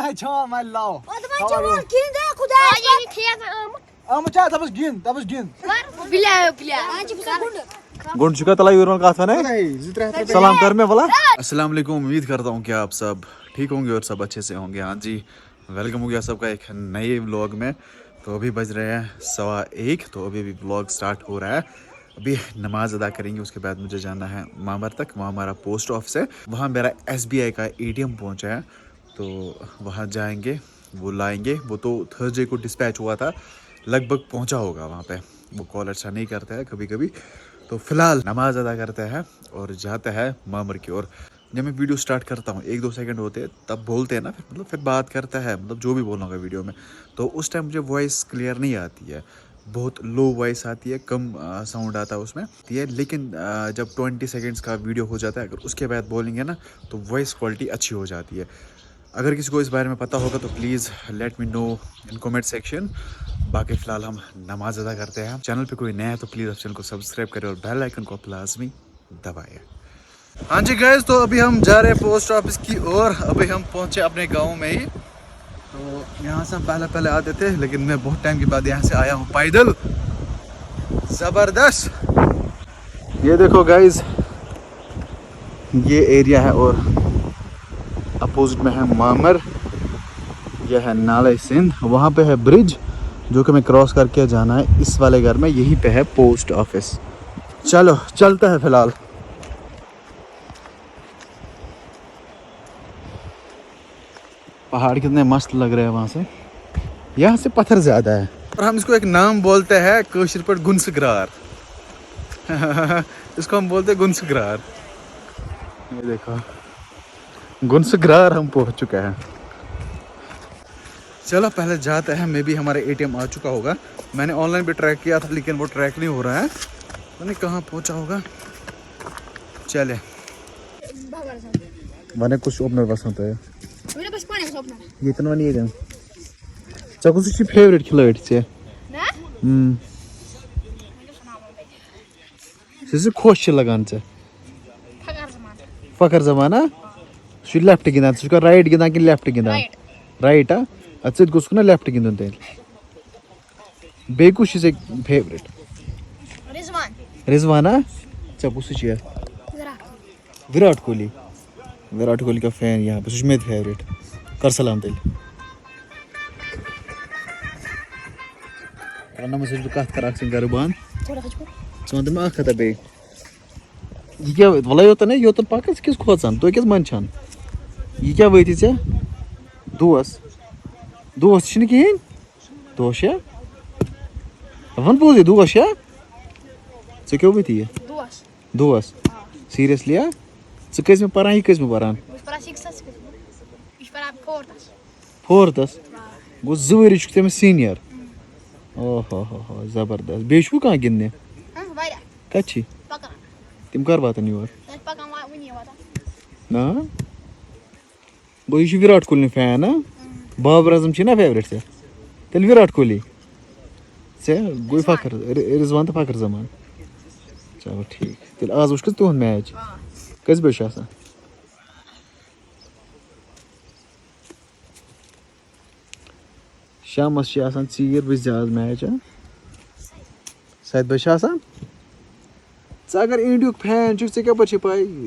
my chum, my love. What am I doing? Kinde Kudai. Ay khiyat Amcha, that was gin. Bila. Anji busa gundu. गुंड चुका तला यूरोन का था ने सलाम कर में वाला अस्सलाम वालेकुम। उम्मीद करता हूँ कि आप सब ठीक होंगे और सब अच्छे से होंगे। हाँ जी, वेलकम हो गया सबका एक नए व्लॉग में। तो अभी बज रहे हैं 1:15, तो अभी व्लॉग स्टार्ट हो रहा है। अभी नमाज अदा करेंगे, उसके बाद मुझे जाना है मामर तक। वहाँ हमारा पोस्ट ऑफिस है, वहाँ मेरा SBI का ATM पहुँचा है, तो वहाँ जाएंगे, वो लाएंगे। वो तो थर्सडे को डिस्पैच हुआ था, लगभग पहुँचा होगा वहाँ पे। वो कॉल अच्छा नहीं करता है कभी कभी। तो फिलहाल नमाज अदा करता है और जाता है मामर की ओर। जब मैं वीडियो स्टार्ट करता हूँ 1-2 सेकंड होते हैं, तब बोलते हैं ना, फिर बात करता है, मतलब जो भी बोलना होगा वीडियो में, तो उस टाइम मुझे वॉइस क्लियर नहीं आती है, बहुत लो वॉइस आती है, कम साउंड आता है उसमें। लेकिन जब 20 सेकंड्स का वीडियो हो जाता है, अगर उसके बाद बोलेंगे ना, तो वॉइस क्वालिटी अच्छी हो जाती है। अगर किसी को इस बारे में पता होगा तो please let me know in comment section. बाकी फ़िलहाल हम नमाज अदा करते हैं। चैनल पे कोई नया है तो प्लीज़ आप चैनल को सब्सक्राइब करें और बेल आइकन को लाजमी दबाएं। हाँ जी गाइस, तो अभी हम जा रहे हैं पोस्ट ऑफिस की ओर। अभी हम पहुँचे अपने गांव में ही। तो यहाँ से हम पहले आते थे, लेकिन मैं बहुत टाइम के बाद यहाँ से आया हूँ पैदल। ज़बरदस्त। ये देखो गाइस, ये एरिया है और अपोजिट में है मामर, यह है नाले सिंध। वहाँ पे है ब्रिज जो कि मैं क्रॉस करके जाना है इस वाले घर में, यहीं पे है पोस्ट ऑफिस। चलो चलते हैं फिलहाल। पहाड़ कितने मस्त लग रहे हैं वहाँ से, यहाँ से पत्थर ज़्यादा है। और हम इसको एक नाम बोलते हैं कोशिश पर, गुनसग्रार। इसको हम बोलते हैं गुनसग्रार। ये देखो, गुनसग्रार हम पहुंच चुके हैं। चलो पहले जाते हैं। मे भी हमारा ATM आ चुका होगा। मैंने ऑनलाइन भी ट्रैक किया था, लेकिन वो ट्रैक नहीं हो रहा है, पता नहीं कहाँ पहुंचा होगा। चले मैंने कुछ ओपनर पसंद है, मेरे पास पानी का ओपनर। ये इतना नहीं है। चकू से फेवरेट खिलाड़ी से ना से खुश लगान से फखर जमाना सु लेफ्ट गिंदान, सु राइट गिंदान कि लेफ्ट गिंदान? राइट। अच्छा गोस ना लेफ्ट गिंदन तेल। बे कुछ से फेवरेट रिजवाना। चकू से विराट कोहली। विराट कोहली का फैन यहाँ पे, सुमेद फेवरेट। कर सलाम तेल मुझे कत कर गर बंद वन मे अत बे यह क्या वल योतन योतन पक किस खोचान तुम किस मंचान यह क्या वती ऐ दोस दोस कहें दोस वन बोज दोस ऐ क्या वती दोस सीरियसली कस पान यह कस पान 4th गो 2 वरी तमिस सीनियर। ओहो हो जबरदस्त। बे कह गिंदने कत तम कर वातन योर ना? गो यह विराट कोहली फैन। बाबर आजम ना फेवरेट से तेल विराट कोहली से गो फखर रिजवान तो फखर जमान। चलो ठीक, तेल आज वुच तुहद मैच कस बजे आसान? शामस चीर बज आज मैच 7 बजे आसान। अगर इंडिया फैन चे क्या पाई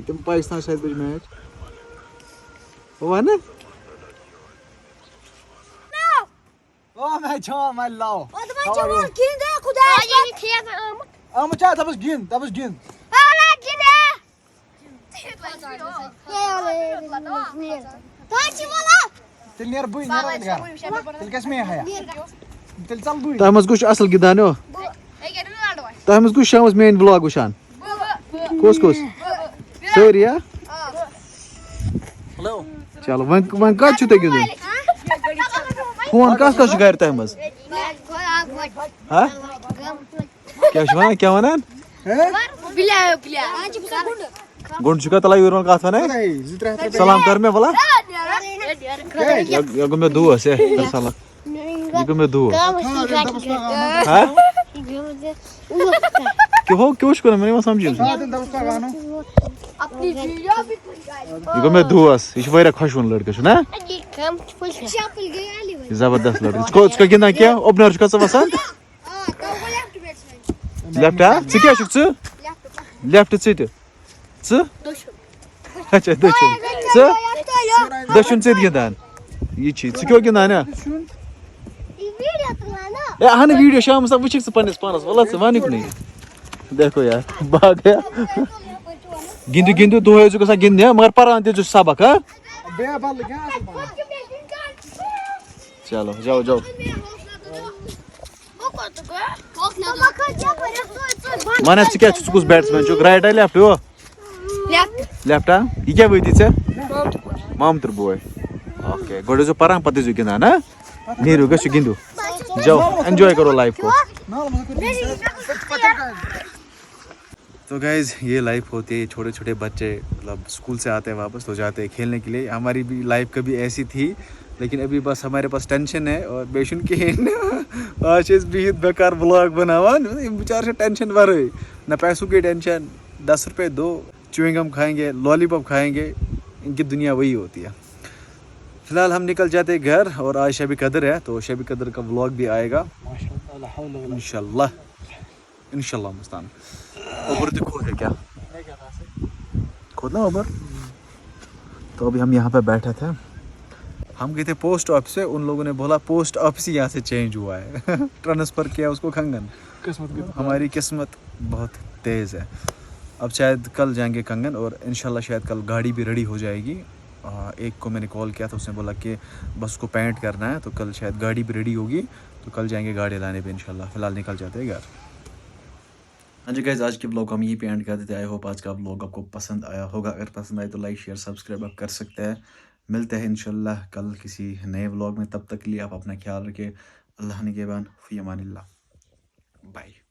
तुम पाकिस्तान 7 बजे match one? Oh my chum, my love. What am I doing? Kinde Kudai. Ay khiyat Amcha, that was gin. Ala kinde. Tachi wala. Til near bui, til kas me haya. Til chal bui. तह मज असल गिंदान हो, तह मज शाम main vlog वुचान कस सारी? Hello. चलो one कत गिंदन फोन कस गर तह मज क्या वन Anji busa gundu. गुंड चुका तला यूरोन का था सलाम कर में वाला गो मे दोस कर सलाम ये गो मे दोस हाँ क्यों क्यों मैंने समझी Apni video bhi put gaya. یہ گو مے دوس یہ واریاہ خوشوُن لڑکہ چھُ نا یہ کم پھول Shuffle gaya ali bhai. یہ زبردست لڑکہ اس کا گِنٛدان کینٛہہ اوپنر چھُکھا ژٕ وسان Ah, to go left batsman. Left ہا ژٕ کیٛاہ چھُکھ ژٕ Left. لیفٹ ژٕ تہِ ژٕ دوشو اچھا دٔچھُن ژٕ دٔچھُن ژٕ تہِ گِنٛدان یہ چھی ژٕ کیٛاہ گِنٛدان ہا یہ ویڈیو تُلان اے اہن ویڈیو شامس تام وٕچھکھ ژٕ پننس پانس وَلہ ژٕ وَنکھ نہٕ دیکھو یار باغ گیا گِنٛدِو گِنٛدِو دۄہے ٲسِو گژھان گِنٛدنہِ مگر پران تہِ ٲسِو سبق ہا بیٚیہِ بدلہٕ کینٛہہ اصل پہم چلو جاؤ جاؤ ون ژٕ کیٛاہ چھُکھ ژٕ کُس بیٹسمین چھُکھ رایٹ ہا لیفٹ ہو Left. لیفٹ ہا یہِ کیٛاہ وٲتی ژےٚ مامتٕر بوے اوکے گۄڈٕ ٲسِو پران پتہٕ ٲسِو گِنٛدان ہا نیٖرِو گٔژھِو گِنٛدِو جاؤ اینجاے کرو لائف کو تو گائز یہ لائف ہوتی ہے چھوٹے چھوٹے بچے مطلب اسکول سے آتے ہیں واپس تو جاتے ہیں کھیلنے کے لیے ہماری بھی لائف کبھی ایسی تھی لیکن ابھی بس ہمارے پاس ٹینشن ہے اور بیٚیہِ چھُنہٕ کِہیٖنۍ آز چھِ أسۍ بِہِتھ بیکار بلاگ بناوان یِم بِچار چھِ ٹینشن ورٲے نہ پیسوں کی ٹینشن 10 روپے دو چوئنگ گم کھائیں گے لالی پاپ کھائیں گے ان کی دنیا وہی ہوتی ہے فی الحال ہم نکل جاتے ہیں گھر اور آج شب قدر ہے تو شب قدر کا ولاگ بھی آئے گا انشاءاللہ مستان اوبر تو کھول ہے کیا کھولنا اوبر تو ابھی ہم یہاں پہ بیٹھے تھے ہم گئے تھے پوسٹ آفس سے ان لوگوں نے بولا پوسٹ آفس ہی یہاں سے چینج ہوا ہے ٹرانسفر کیا اس کو کنگن ہماری قسمت بہت تیز ہے اب شاید کل جائیں گے کنگن اور انشاءاللہ شاید کل گاڑی بھی ریڈی ہو جائے گی ایک کو میں نے کال کیا تھا اس نے بولا کہ بس کو پینٹ کرنا ہے تو کل شاید گاڑی بھی ریڈی ہوگی تو کل جائیں گے گاڑی لانے پہ انشاءاللہ فی الحال نکل جاتے ہیں گھر ہاں جی گائز آج کے بلاگ کو ہم یہیں پہ اینڈ کر دیتے آئی ہوپ آج کا بلاگ آپ کو پسند آیا ہوگا اگر پسند آئے تو لائک شیئر سبسکرائب آپ کر سکتے ہیں ملتے ہیں انشاءاللہ کل کسی نئے بلاگ میں تب تک کے لیے آپ اپنا خیال رکھیں اللہ نگہبان فی امان اللہ بائے